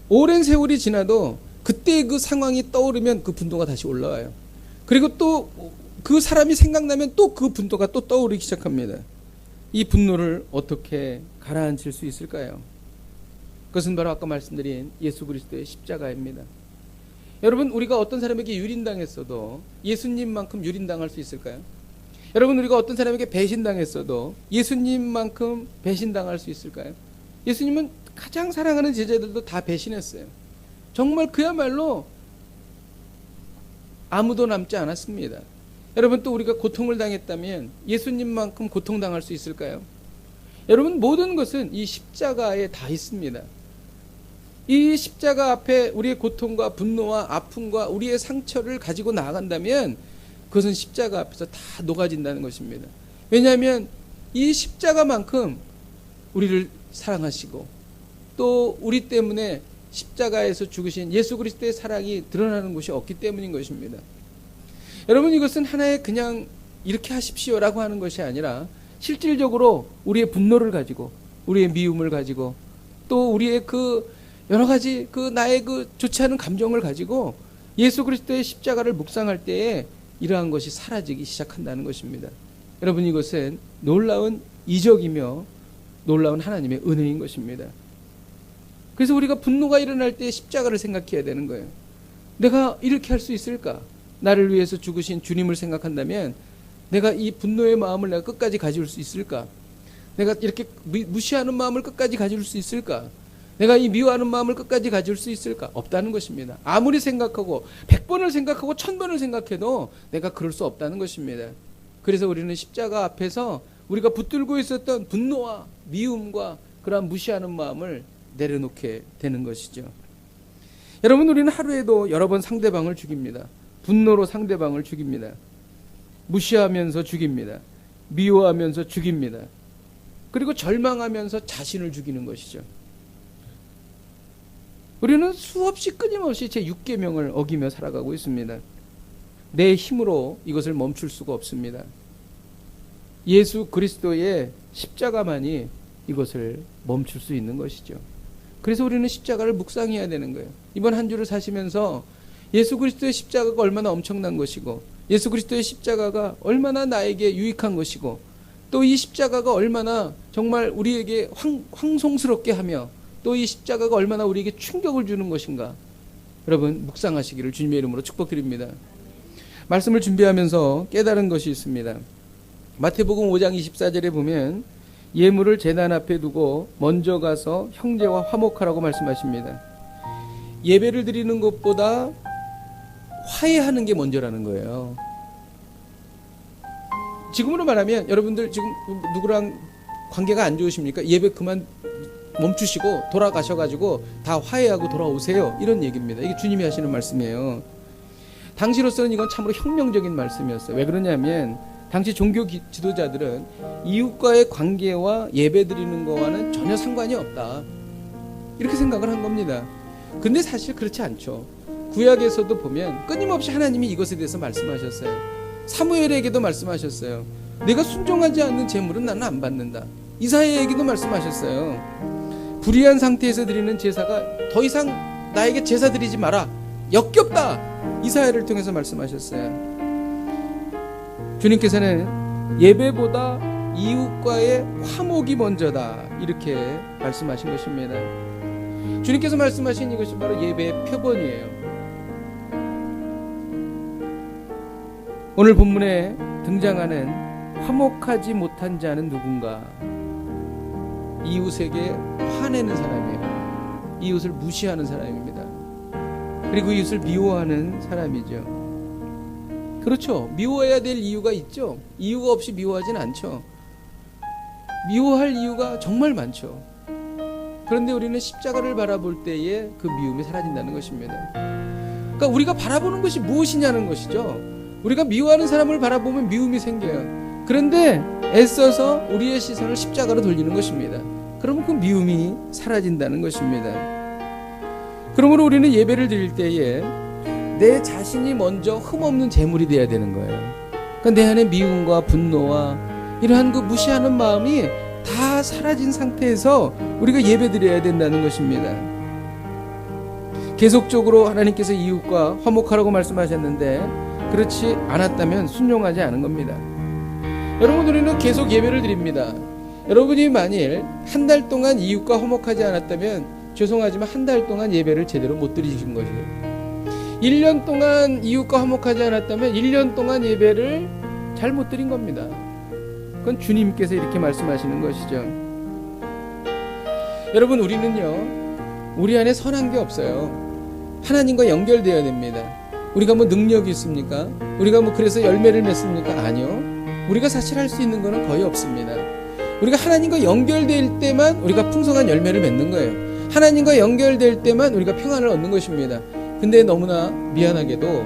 오랜 세월이 지나도 그때 그 상황이 떠오르면 그 분노가 다시 올라와요. 그리고 또 그 사람이 생각나면 또 그 분노가 또 떠오르기 시작합니다. 이 분노를 어떻게 가라앉힐 수 있을까요? 그것은 바로 아까 말씀드린 예수 그리스도의 십자가입니다. 여러분, 우리가 어떤 사람에게 유린당했어도 예수님만큼 유린당할 수 있을까요? 여러분, 우리가 어떤 사람에게 배신당했어도 예수님만큼 배신당할 수 있을까요? 예수님은 가장 사랑하는 제자들도 다 배신했어요. 정말 그야말로 아무도 남지 않았습니다. 여러분, 또 우리가 고통을 당했다면 예수님만큼 고통당할 수 있을까요? 여러분, 모든 것은 이 십자가에 다 있습니다. 이 십자가 앞에 우리의 고통과 분노와 아픔과 우리의 상처를 가지고 나아간다면 그것은 십자가 앞에서 다 녹아진다는 것입니다. 왜냐하면 이 십자가만큼 우리를 사랑하시고 또 우리 때문에 십자가에서 죽으신 예수 그리스도의 사랑이 드러나는 곳이 없기 때문인 것입니다. 여러분, 이것은 하나의 그냥 이렇게 하십시오라고 하는 것이 아니라 실질적으로 우리의 분노를 가지고 우리의 미움을 가지고 또 우리의 그 여러 가지 그 나의 그 좋지 않은 감정을 가지고 예수 그리스도의 십자가를 묵상할 때에 이러한 것이 사라지기 시작한다는 것입니다. 여러분, 이것은 놀라운 이적이며 놀라운 하나님의 은혜인 것입니다. 그래서 우리가 분노가 일어날 때 십자가를 생각해야 되는 거예요. 내가 이렇게 할 수 있을까? 나를 위해서 죽으신 주님을 생각한다면 내가 이 분노의 마음을 내가 끝까지 가질 수 있을까? 내가 이렇게 무시하는 마음을 끝까지 가질 수 있을까? 내가 이 미워하는 마음을 끝까지 가질 수 있을까? 없다는 것입니다. 아무리 생각하고 100번을 생각하고 1000번을 생각해도 내가 그럴 수 없다는 것입니다. 그래서 우리는 십자가 앞에서 우리가 붙들고 있었던 분노와 미움과 그러한 무시하는 마음을 내려놓게 되는 것이죠. 여러분, 우리는 하루에도 여러 번 상대방을 죽입니다. 분노로 상대방을 죽입니다. 무시하면서 죽입니다. 미워하면서 죽입니다. 그리고 절망하면서 자신을 죽이는 것이죠. 우리는 수없이 끊임없이 제6계명을 어기며 살아가고 있습니다. 내 힘으로 이것을 멈출 수가 없습니다. 예수 그리스도의 십자가만이 이것을 멈출 수 있는 것이죠. 그래서 우리는 십자가를 묵상해야 되는 거예요. 이번 한 주를 사시면서 예수 그리스도의 십자가가 얼마나 엄청난 것이고, 예수 그리스도의 십자가가 얼마나 나에게 유익한 것이고, 또 이 십자가가 얼마나 정말 우리에게 황송스럽게 하며, 또 이 십자가가 얼마나 우리에게 충격을 주는 것인가, 여러분 묵상하시기를 주님의 이름으로 축복드립니다. 말씀을 준비하면서 깨달은 것이 있습니다. 마태복음 5장 24절에 보면 예물을 제단 앞에 두고 먼저 가서 형제와 화목하라고 말씀하십니다. 예배를 드리는 것보다 화해하는 게 먼저라는 거예요. 지금으로 말하면 여러분들 지금 누구랑 관계가 안 좋으십니까? 예배 그만 멈추시고 돌아가셔가지고 다 화해하고 돌아오세요, 이런 얘기입니다. 이게 주님이 하시는 말씀이에요. 당시로서는 이건 참으로 혁명적인 말씀이었어요. 왜 그러냐면 당시 종교 지도자들은 이웃과의 관계와 예배 드리는 거와는 전혀 상관이 없다, 이렇게 생각을 한 겁니다. 근데 사실 그렇지 않죠. 구약에서도 보면 끊임없이 하나님이 이것에 대해서 말씀하셨어요. 사무엘에게도 말씀하셨어요. 내가 순종하지 않는 제물은 나는 안 받는다. 이사야에게도 말씀하셨어요. 불의한 상태에서 드리는 제사가 더 이상 나에게 제사 드리지 마라, 역겹다, 이사야를 통해서 말씀하셨어요. 주님께서는 예배보다 이웃과의 화목이 먼저다, 이렇게 말씀하신 것입니다. 주님께서 말씀하신 이것이 바로 예배의 표본이에요. 오늘 본문에 등장하는 화목하지 못한 자는 누군가? 이웃에게 화내는 사람이에요. 이웃을 무시하는 사람입니다. 그리고 이웃을 미워하는 사람이죠. 그렇죠. 미워해야 될 이유가 있죠. 이유가 없이 미워하진 않죠. 미워할 이유가 정말 많죠. 그런데 우리는 십자가를 바라볼 때에 그 미움이 사라진다는 것입니다. 그러니까 우리가 바라보는 것이 무엇이냐는 것이죠. 우리가 미워하는 사람을 바라보면 미움이 생겨요. 그런데 애써서 우리의 시선을 십자가로 돌리는 것입니다. 그러면 그 미움이 사라진다는 것입니다. 그러므로 우리는 예배를 드릴 때에 내 자신이 먼저 흠없는 제물이 되어야 되는 거예요. 그러니까 내 안에 미움과 분노와 이러한 그 무시하는 마음이 다 사라진 상태에서 우리가 예배드려야 된다는 것입니다. 계속적으로 하나님께서 이웃과 화목하라고 말씀하셨는데 그렇지 않았다면 순종하지 않은 겁니다. 여러분, 우리는 계속 예배를 드립니다. 여러분이 만일 한 달 동안 이웃과 화목하지 않았다면 죄송하지만 한 달 동안 예배를 제대로 못 드리신 것이에요. 1년 동안 이웃과 화목하지 않았다면 1년 동안 예배를 잘 못 드린 겁니다. 그건 주님께서 이렇게 말씀하시는 것이죠. 여러분, 우리는요, 우리 안에 선한 게 없어요. 하나님과 연결되어야 됩니다. 우리가 뭐 능력이 있습니까? 우리가 뭐 그래서 열매를 맺습니까? 아니요. 우리가 사실 할 수 있는 거는 거의 없습니다. 우리가 하나님과 연결될 때만 우리가 풍성한 열매를 맺는 거예요. 하나님과 연결될 때만 우리가 평안을 얻는 것입니다. 근데 너무나 미안하게도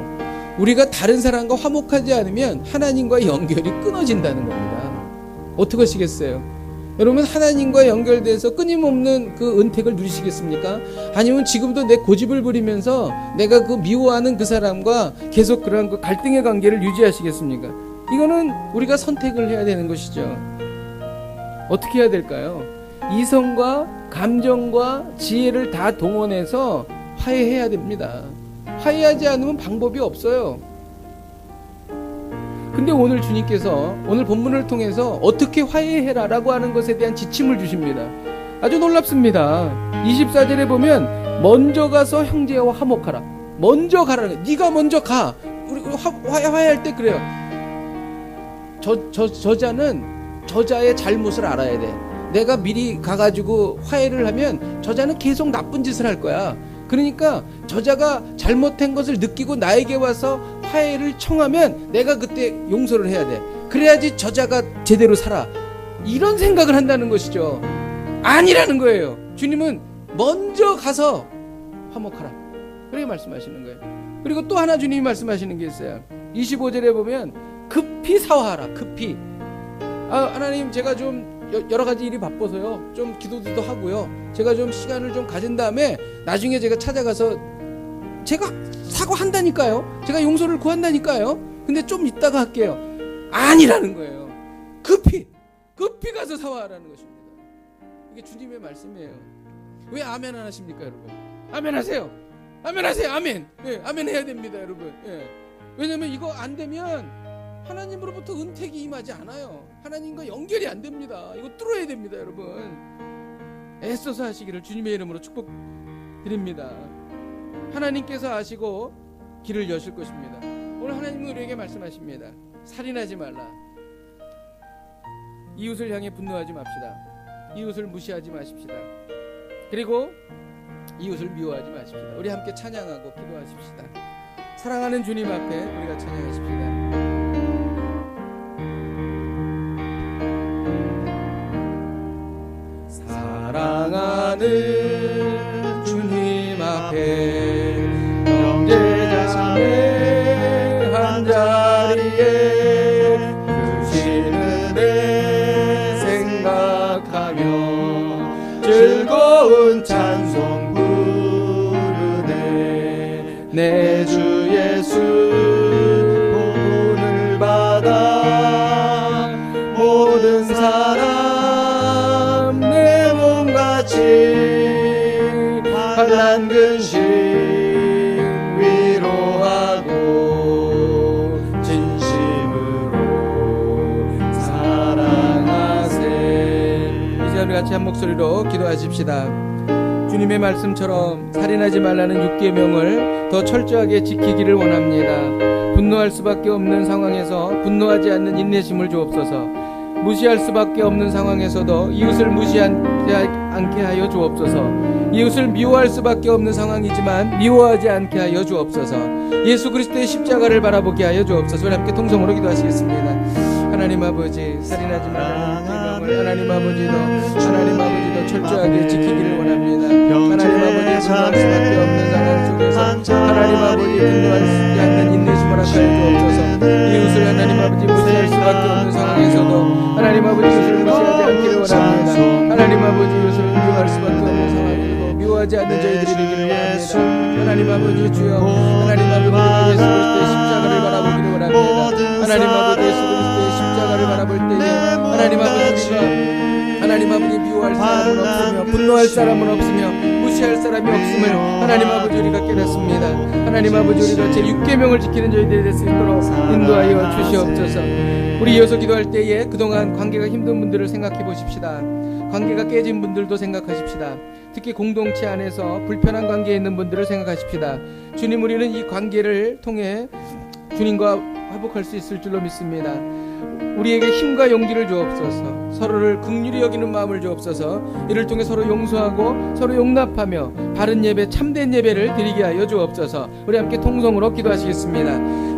우리가 다른 사람과 화목하지 않으면 하나님과의 연결이 끊어진다는 겁니다. 어떻게 하시겠어요? 여러분, 하나님과 연결돼서 끊임없는 그 은택을 누리시겠습니까? 아니면 지금도 내 고집을 부리면서 내가 그 미워하는 그 사람과 계속 그런 그 갈등의 관계를 유지하시겠습니까? 이거는 우리가 선택을 해야 되는 것이죠. 어떻게 해야 될까요? 이성과 감정과 지혜를 다 동원해서 화해해야 됩니다. 화해하지 않으면 방법이 없어요. 근데 오늘 주님께서 오늘 본문을 통해서 어떻게 화해해라 라고 하는 것에 대한 지침을 주십니다. 아주 놀랍습니다. 24절에 보면 먼저 가서 형제와 화목하라. 먼저 가라는, 네가 먼저 가. 우리 화해할 때 그래요. 저자는 저자의 잘못을 알아야 돼. 내가 미리 가가지고 화해를 하면 저자는 계속 나쁜 짓을 할 거야. 그러니까 저자가 잘못한 것을 느끼고 나에게 와서 화해를 청하면 내가 그때 용서를 해야 돼. 그래야지 저자가 제대로 살아. 이런 생각을 한다는 것이죠. 아니라는 거예요. 주님은 먼저 가서 화목하라, 그렇게 말씀하시는 거예요. 그리고 또 하나 주님이 말씀하시는 게 있어요. 25절에 보면 급히 사화하라. 급히. 하나님, 제가 좀 여러 가지 일이 바빠서요, 좀 기도도 하고요, 제가 좀 시간을 좀 가진 다음에 나중에 제가 찾아가서 제가 사과한다니까요. 제가 용서를 구한다니까요. 근데 좀 이따가 할게요. 아니라는 거예요. 급히 가서 사과하라는 것입니다. 이게 주님의 말씀이에요. 왜 아멘 안 하십니까, 여러분? 아멘 하세요. 아멘 하세요. 아멘. 예, 아멘 해야 됩니다, 여러분. 예. 왜냐면 이거 안 되면 하나님으로부터 은택이 임하지 않아요. 하나님과 연결이 안 됩니다. 이거 뚫어야 됩니다, 여러분. 애써서 하시기를 주님의 이름으로 축복드립니다. 하나님께서 아시고 길을 여실 것입니다. 오늘 하나님은 우리에게 말씀하십니다. 살인하지 말라. 이웃을 향해 분노하지 맙시다. 이웃을 무시하지 마십시다. 그리고 이웃을 미워하지 마십시다. 우리 함께 찬양하고 기도하십시다. 사랑하는 주님 앞에 우리가 찬양하십시다. 사랑하는 주님 앞에 형제자매 한자리에 주시는 내 생각하며 즐거운 찬송 부르네. 내 주 예수 복을 받아 모든 사람 내 몸같이 환난 근심 위로하고 진심으로 사랑하세. 이제 우리 같이 한 목소리로 기도하십시다. 주님의 말씀처럼 살인하지 말라는 6계명을 더 철저하게 지키기를 원합니다. 분노할 수밖에 없는 상황에서 분노하지 않는 인내심을 주옵소서. 무시할 수밖에 없는 상황에서도 이웃을 무시하지 않게 하여 주옵소서. 이웃을 미워할 수밖에 없는 상황이지만 미워하지 않게 하여 주옵소서. 예수 그리스도의 십자가를 바라보게 하여 주옵소서. 우리 함께 통성으로 기도하시겠습니다. 하나님 아버지, 살인하지 말라는 계명을 하나님 아버지도 철저하게 지키기를 원합니다. 하나님 아버지, 분노할 수밖에 없는 상황 속에서 하나님 아버지 분노하지 않는 인내심을 하여 주옵소서. 이웃을 하나님 아버지 무시할 수밖에 없는 상황에서도 하나님 아버지 이웃을 무시하지 않기를 원합니다. 하나님 아버지 이웃을 미워할 수밖에 없는 상황에서도 미워하지 않는 저희들이 되기를 원합니다. 하나님 아버지 주여, 하나님 아버지 예수 그리스도의 십자가를 바라보기를 원합니다. 하나님 아버지 예수 그리스도의 십자가를 바라볼 때에 하나님 아버지가 하나님 아버지 미워할 사람은 없으며 분노할 사람은 없으며 무시할 사람이 없음을 하나님 아버지 우리가 깨닫습니다. 하나님 아버지 우리가 제6계명을 지키는 저희들이 될 수 있도록 인도하여 주시옵소서. 우리 이어서 기도할 때에 그동안 관계가 힘든 분들을 생각해 보십시다. 관계가 깨진 분들도 생각하십시다. 특히 공동체 안에서 불편한 관계에 있는 분들을 생각하십시다. 주님, 우리는 이 관계를 통해 주님과 회복할 수 있을 줄로 믿습니다. 우리에게 힘과 용기를 주옵소서. 서로를 긍휼히 여기는 마음을 주옵소서. 이를 통해 서로 용서하고 서로 용납하며 바른 예배, 참된 예배를 드리게 하여 주옵소서. 우리 함께 통성으로 기도하시겠습니다.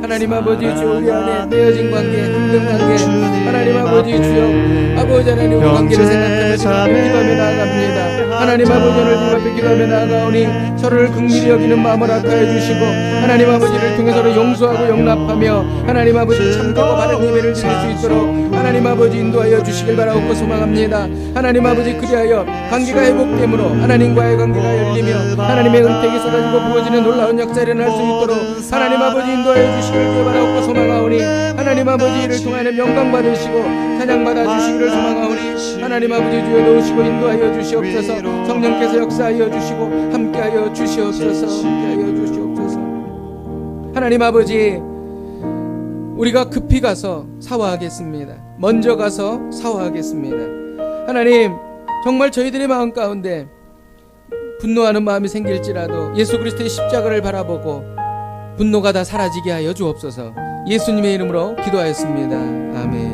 하나님 아버지 주여, 우리 안에 떼어진 관계, 힘든 관계, 하나님 아버지 주여, 아버지 하나님 우리 관계를 생각하며 주님 앞에 기도하며 나아갑니다. 하나님 아버지 오늘 주님 앞에 기도하며 나아가오니 서로를 긍휼히 여기는 마음을 악하여 주시고 하나님 아버지를 통해 서로 용서하고 용납하며 하나님 아버지 참되고 바른 예배를 드릴 수 있도록 하나님 아버지 인도하여 주시길 바라옵고 소망합니다. 하나님 아버지, 그리하여 관계가 회복됨으로 하나님과의 관계가 열리며 하나님의 은택이 쏟아지고 부어지는 놀라운 역사를 일어날 수 있도록 하나님 아버지 인도하여 주시길 바라옵고 소망하오니 하나님 아버지 이를 통하여 영광 받으시고 찬양 받아 주시기를 소망하오니 하나님 아버지 주여 도우시고 인도하여 주시옵소서. 성령께서 역사하여 주시고 함께하여 주시옵소서. 함께하여 주시옵소서. 하나님 아버지, 우리가 급히 가서 사과하겠습니다. 먼저 가서 사과하겠습니다. 하나님, 정말 저희들의 마음 가운데 분노하는 마음이 생길지라도 예수 그리스도의 십자가를 바라보고 분노가 다 사라지게 하여 주옵소서. 예수님의 이름으로 기도하였습니다. 아멘.